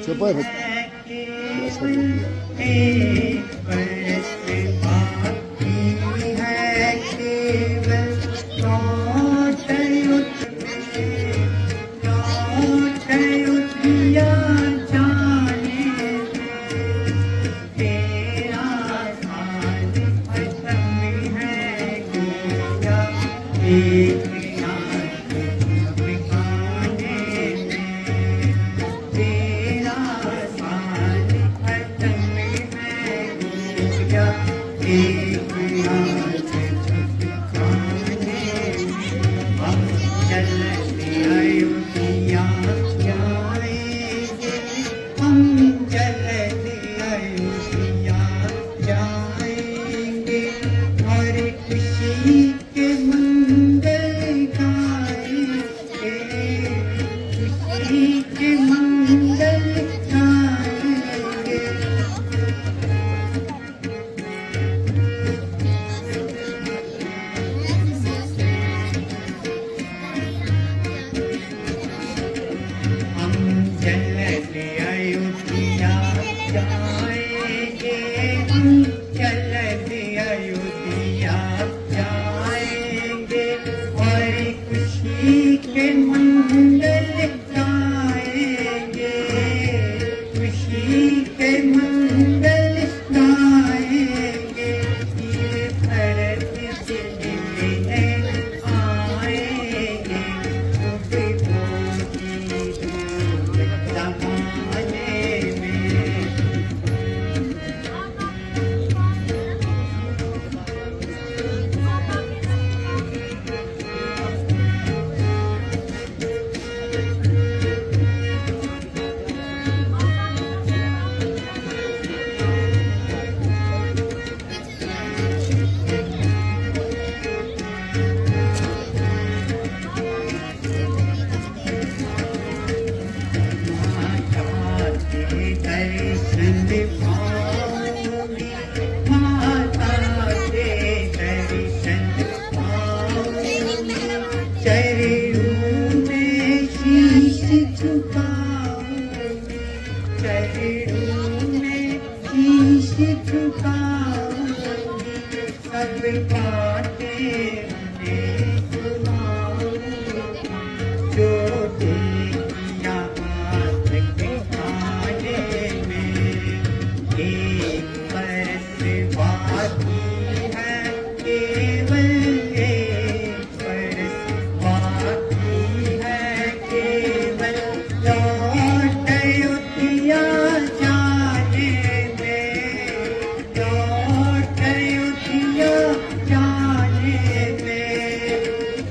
చెప్పారు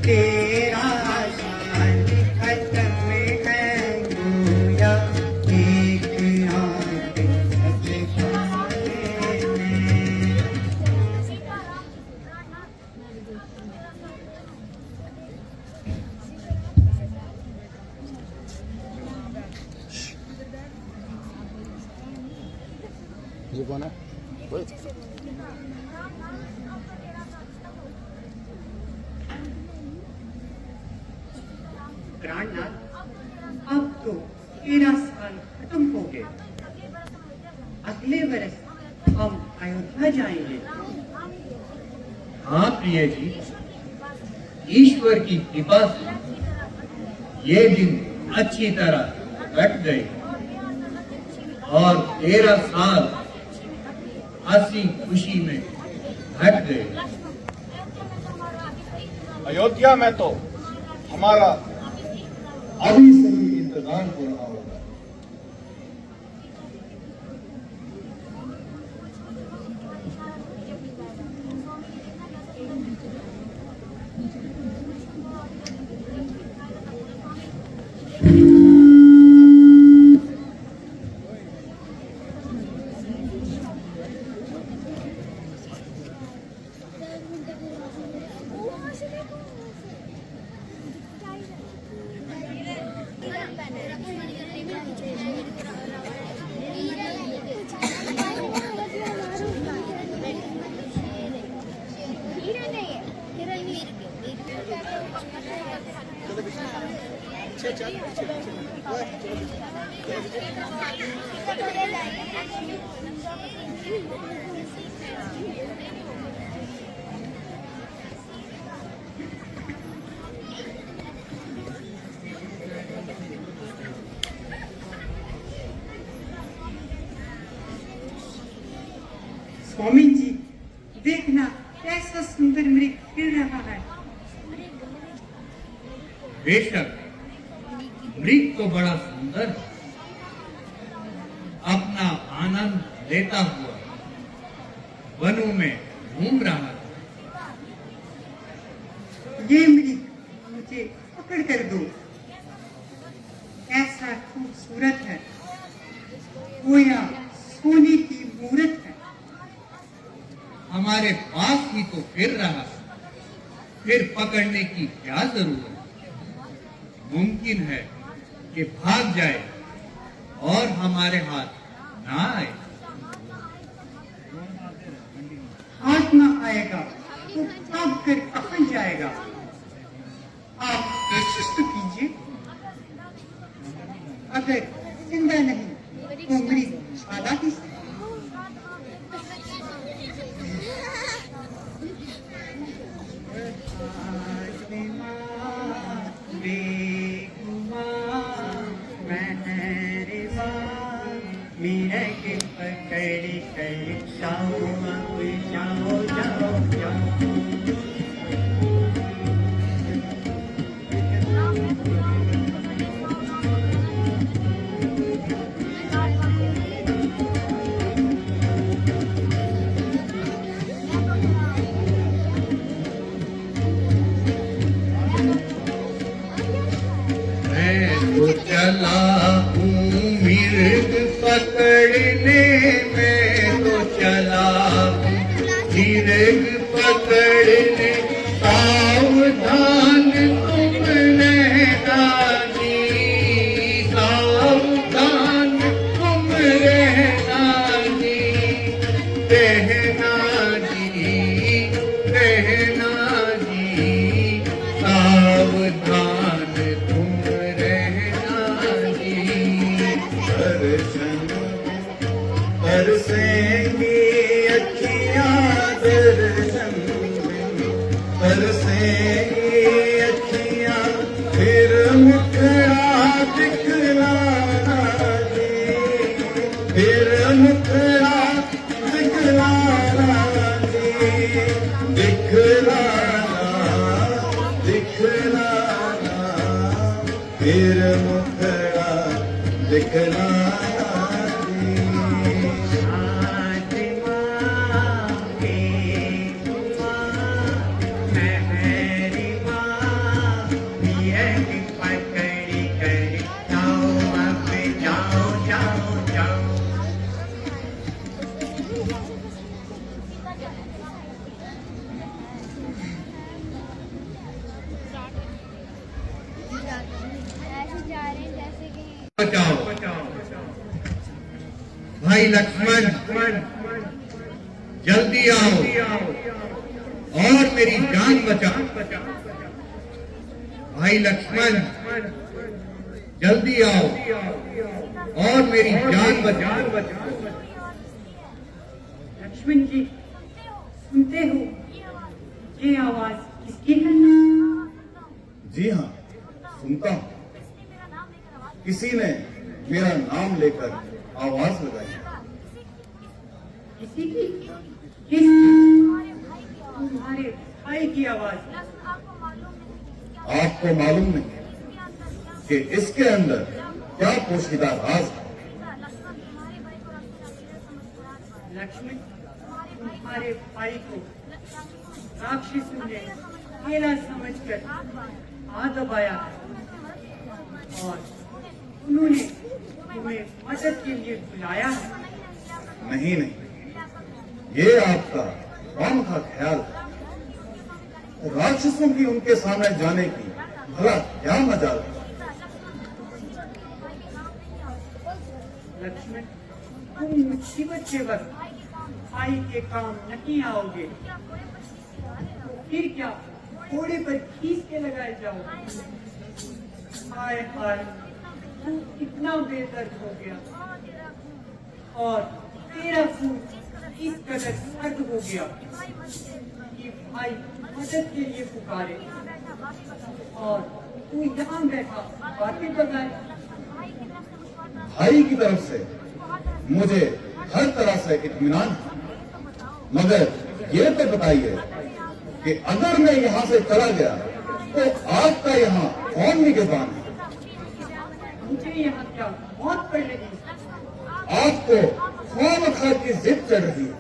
तेरा शान खत्म ये कौन है? कोई प्राणनाथ, अब तो 13 साल खत्म हो गए। अगले वर्ष हम अयोध्या जाएंगे। हाँ प्रिय जी, ईश्वर की कृपा से ये दिन अच्छी तरह कट गए और 13 साल हंसी खुशी में घट गए। अयोध्या में तो हमारा अभी से ही इंतजार हो रहा होगा। स्वामी जी, देखना कैसा सुंदर मृग फिर रहा है। बेशक मृग तो बड़ा सुंदर है, अपना आनंद लेता हुआ वनों में घूम रहा था। ये मृग मुझे पकड़ कर दो। ऐसा खूबसूरत है, गोया सोने की मूरत है। हमारे पास ही तो फिर रहा है, फिर पकड़ने की क्या जरूरत? मुमकिन है कि भाग जाए और हमारे हाथ ना आए। हाथ न आएगा तो भाग कर कहाँ जाएगा? आप कोशिश तो कीजिए। अगर जिंदा नहीं तो मृग आधा ही से। पकड़ी कर जाओ जाओ जाओ जाओ। मैं तो चला हूँ मृग पकड़ने, मैं तो चला हूँ मृग पकड़ने। सावधान तुम रहना जी, सावधान तुम रहना जी, रहना जी, रहना जी, सावधान तुम रहना जी। बरसेंगी अखियाँ दर्शन में, बरसेंगी अखियाँ फिर मुखड़ा दिखलाना जी, फिर मुखड़ा दिखलाना जी, दिखलाना दिखलाना, फिर मुखड़ा दिखलाना। बचाओ भाई लक्ष्मण जल्दी आओ और मेरी जान बचाओ। भाई लक्ष्मण जल्दी आओ और मेरी जान बचाओ। लक्ष्मण जी, सुनते हो ये आवाज किसकी है? जी हाँ, सुनता हूँ। किसी ने मेरा नाम लेकर आवाज लगाई। किसी की? किस? तुम्हारे भाई की आवाज। आपको मालूम नहीं कि इसके अंदर क्या पोशीदा राज है। लक्ष्मण, तुम्हारे भाई को राक्षसों ने अकेला समझकर हाथ दबाया और उन्होंने तुम्हें मदद के लिए बुलाया है। नहीं नहीं, ये आपका कौन का ख्याल है? राक्षसों की उनके सामने जाने की भला क्या मजाल है? लक्ष्मण, तुम मुसीबत के वक्त भाई के काम नहीं आओगे तो फिर क्या घोड़े पर खींच के लगाए जाओगे? हाय हाय, तू कितना बेदर्द हो गया और तेरा खून इस कदर सर्द हो गया कि भाई मदद के लिए पुकारे और तू यहाँ बैठा बातें बताए। भाई की तरफ से मुझे हर तरह से इत्मीनान है, मगर ये तो बताइए कि अगर मैं यहाँ से चला गया तो आपका यहाँ कौन निगहबान है? मुझे यहाँ क्या मौत पड़ रही? आपको खामखा की जिद चढ़ रही है।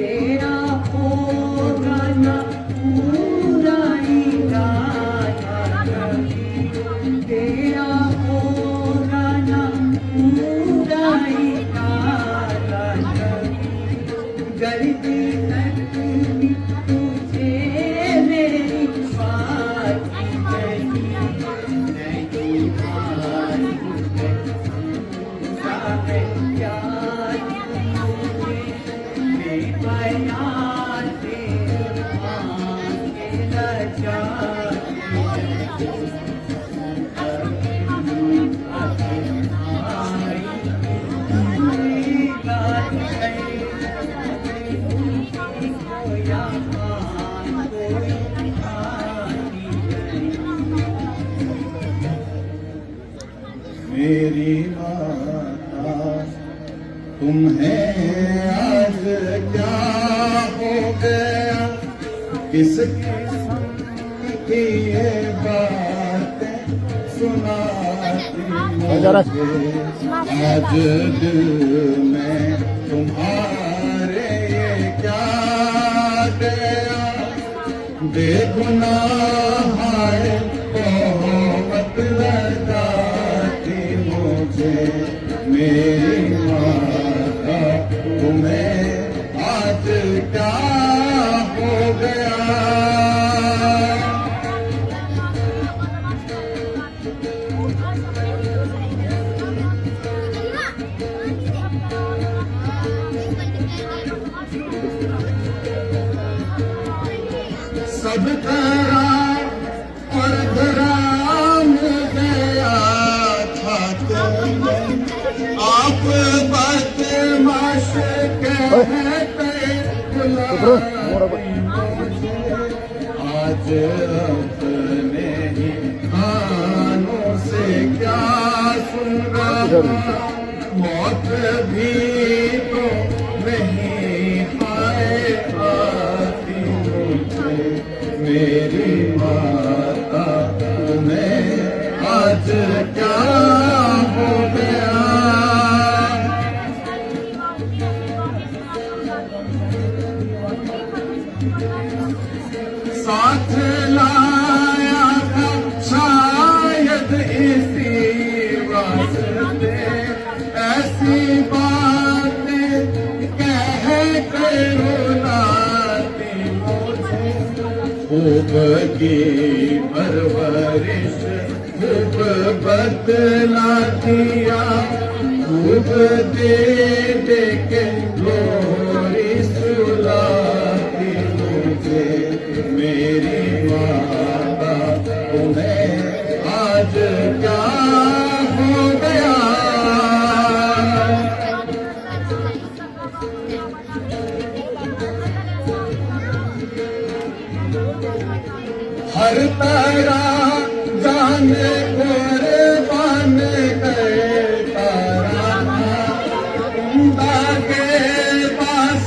तेरा होगा ना मेरी माता तुम्हें आज क्या हो गया, किसकी की ये बातें सुनाती मुझे, आज दिल में तुम्हारे ये क्या गया, बेगुनाह है तोहमत लगाती मुझे, मेरी माता तुम्हें आज क्या हो गया। सब करा और धराम गया था तुम्हें, आप बदमाश कहते बुलाती मुझे, आज अपने ही कानों से क्या सुन रहा, मौत भी तो नहीं आए आती मुझे, मेरी माता तुम्हें आज क्या हो गया। साथ लाया था शायद इसी वास्ते, ऐसी बातें कह कर रुलाती मुझे, खूब की परवरिश खूब बदला दिया, खूब दे दे के लोरी सुलाती मुझे, मेरी माता तुम्हें आज क्या हो गया। हर तरह जाने कुर्बान करता रहा, उम्दा के पास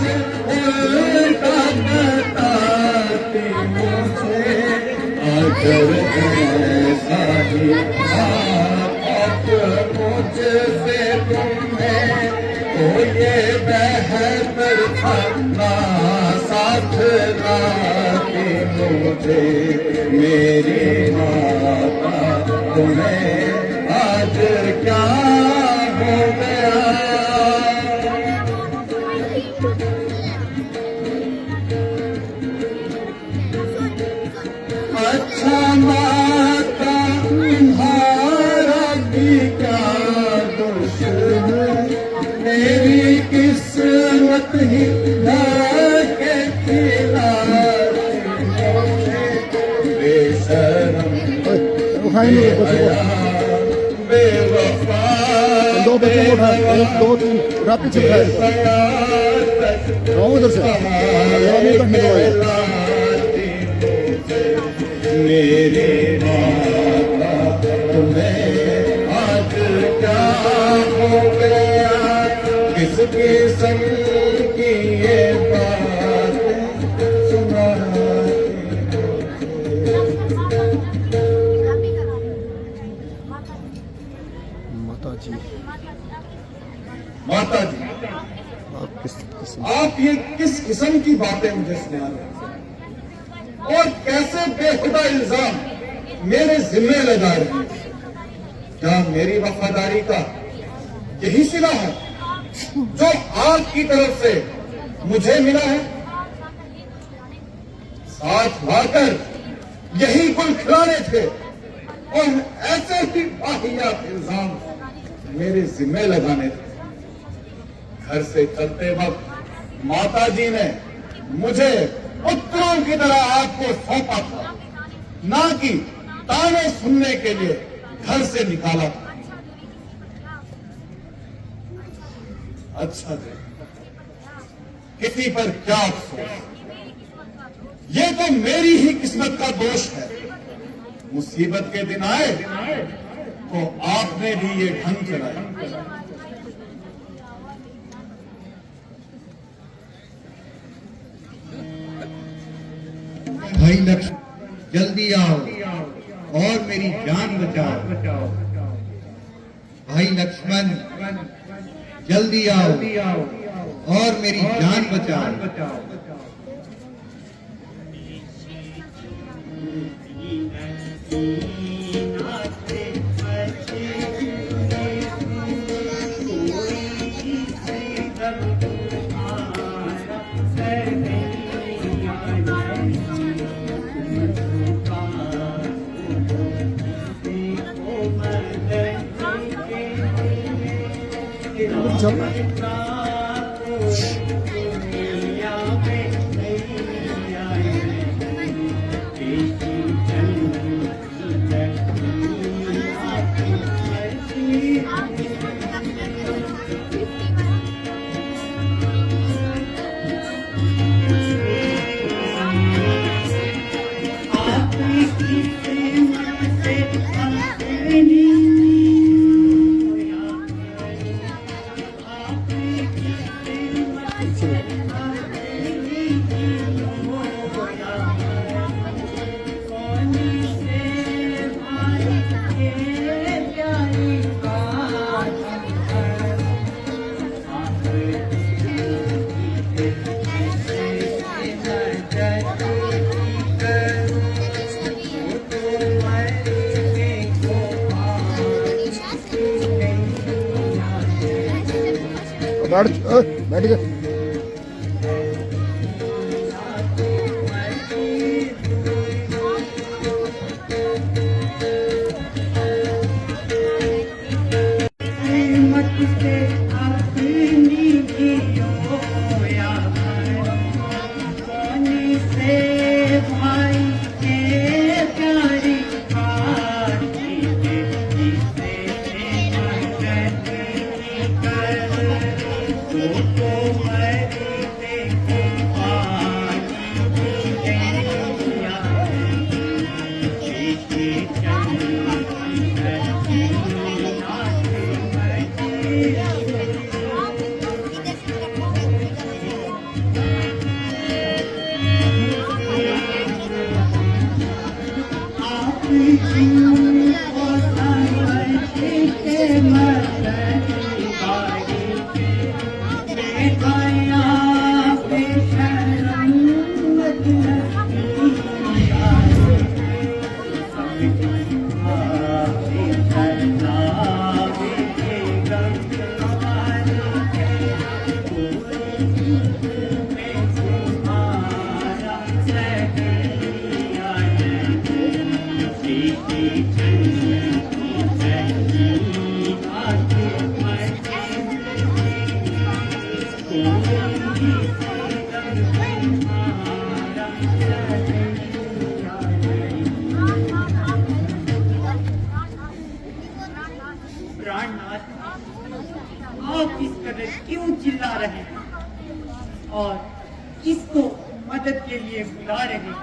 उल्टा बताती मुझे, अगर ऐसा ही आप मुझसे तुम्हें, तो ये बेहतर था ना साथ लाती मुझे, मेरी माता तुम्हें आज क्या हो गया। अच्छा माता तुम्हारा भी क्या दोष है, मेरी किस्मत ही के खिलाती मुझे, बेशरम बेवफा दो बच्चों को उठा, एक दो तीन उठा, पीछे उठाए उधर से मेरी माता तुम्हें आज क्या हो गया, किसकी संग की ये बातें सुनाती। माता जी आप ये किस किस्म की बातें मुझे सुना रहे हैं और कैसे बेहुदा इल्जाम मेरे जिम्मे लगा रहे हैं, क्या मेरी वफादारी का यही सिला है जो आपकी तरफ से मुझे मिला है, साथ लाकर यही गुल खिलाने थे और ऐसे ही वाहियात इल्जाम मेरे जिम्मे लगाने थे। घर से चलते वक्त माता जी ने मुझे पुत्रों की तरह आपको सौंपा था, ना कि ताने सुनने के लिए घर से निकाला था। अच्छा जी, किसी पर क्या अफसोस, ये तो मेरी ही किस्मत का दोष है। मुसीबत के दिन आए तो आपने भी ये ढंग चलाया। भाई लक्ष्मण, जल्दी आओ और मेरी जान बचाओ। भाई लक्ष्मण, जल्दी आओ और मेरी जान बचाओ। चल रहा है। बैठ गए। आप इस कदर क्यों चिल्ला रहे हैं और किसको मदद के लिए बुला रहे हैं?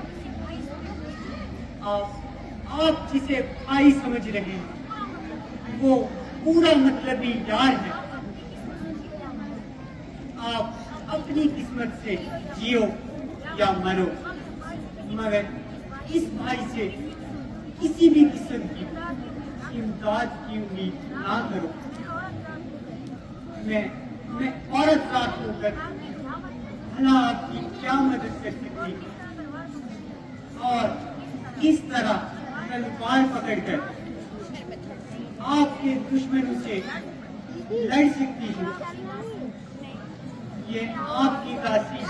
आप जिसे भाई समझ रहे हैं वो पूरा मतलबी यार है। आप अपनी किस्मत से जियो या मरो, मगर इस भाई से किसी भी किस्म की इमदाद की उम्मीद ना करो। मैं औरत रात होकर भला आपकी क्या मदद कर सकती हूँ और इस तरह तलवार पकड़कर आपके दुश्मनों से लड़ सकती हूँ। ये आपकी दासी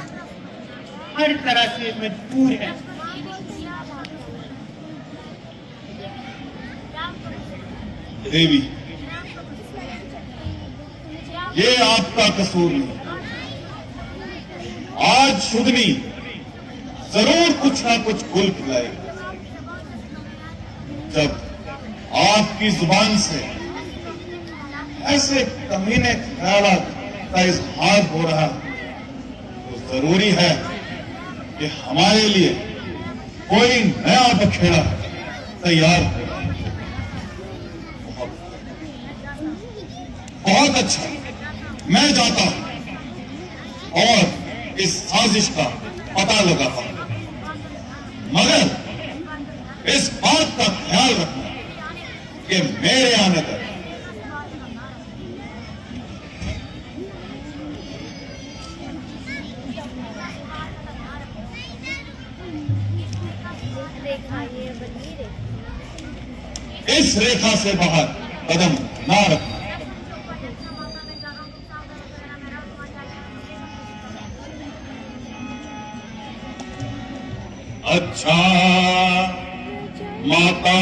हर तरह से मजबूर है। देवी, ये आपका कसूर नहीं। आज शुद्धनी जरूर कुछ ना कुछ गुल खिलाएगी। जब आपकी जुबान से ऐसे कमीने ख्यालात का इजहार हो रहा तो जरूरी है कि हमारे लिए कोई नया बखेड़ा तैयार हो। बहुत अच्छा, मैं जाता हूं और इस साजिश का पता लगाता हूं, मगर इस बात का ख्याल रखना कि मेरे आने तक इस रेखा से बाहर कदम ना रखना। अच्छा माता,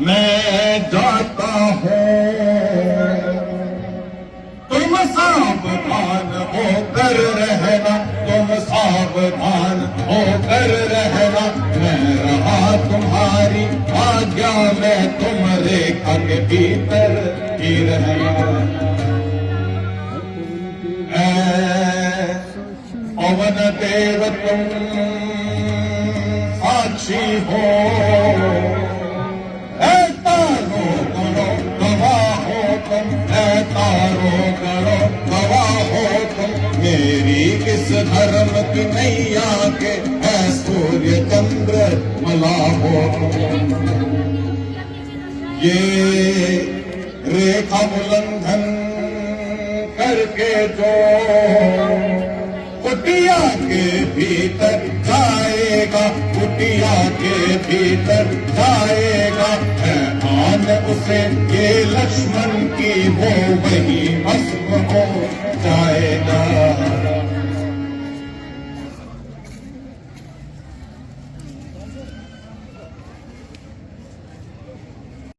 मैं जाता हूँ, तुम सावधान होकर रहना, तुम सावधान होकर रहना, मैं रहा तुम्हारी आज्ञा में, तुम रेखा के भीतर ही रहना। पवन देव तुम साक्षी हो, तारो करो गवाह हो तुम, तारो करो गवाह हो तुम, मेरी किस धर्म की नैया के है सूर्य चंद्र मला हो तुम। ये रेखा उल्लंघन करके जो कुटिया के भीतर जाएगा, कुटिया के भीतर जाएगा, आन उसे ये लक्ष्मण की वो वही